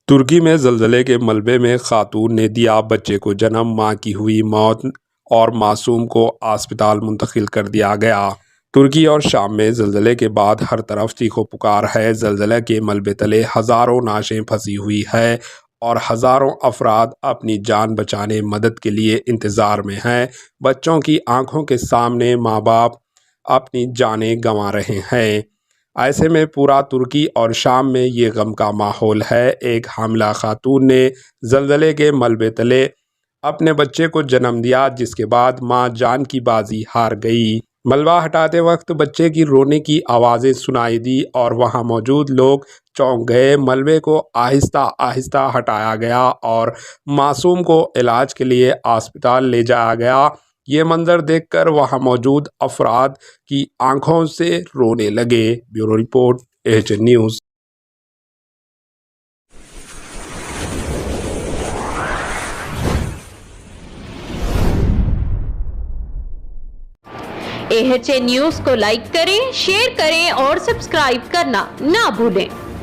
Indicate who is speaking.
Speaker 1: ترکی میں زلزلے کے ملبے میں خاتون نے دیا بچے کو جنم، ماں کی ہوئی موت اور معصوم کو اسپتال منتقل کر دیا گیا۔ ترکی اور شام میں زلزلے کے بعد ہر طرف چیخ و پکار ہے۔ زلزلے کے ملبے تلے ہزاروں نعشیں پھنسی ہوئی ہیں اور ہزاروں افراد اپنی جان بچانے مدد کے لیے انتظار میں ہیں۔ بچوں کی آنکھوں کے سامنے ماں باپ اپنی جانیں گنوا رہے ہیں۔ ایسے میں پورا ترکی اور شام میں یہ غم کا ماحول ہے۔ ایک حاملہ خاتون نے زلزلے کے ملبے تلے اپنے بچے کو جنم دیا، جس کے بعد ماں جان کی بازی ہار گئی۔ ملبہ ہٹاتے وقت بچے کی رونے کی آوازیں سنائی دی اور وہاں موجود لوگ چونک گئے۔ ملبے کو آہستہ آہستہ ہٹایا گیا اور معصوم کو علاج کے لیے اسپتال لے جایا گیا۔ یہ منظر دیکھ کر وہاں موجود افراد کی آنکھوں سے رونے لگے۔ Bureau report, AHN news.
Speaker 2: AHN news کو لائک کریں، شیئر کریں اور سبسکرائب کرنا نہ بھولیں۔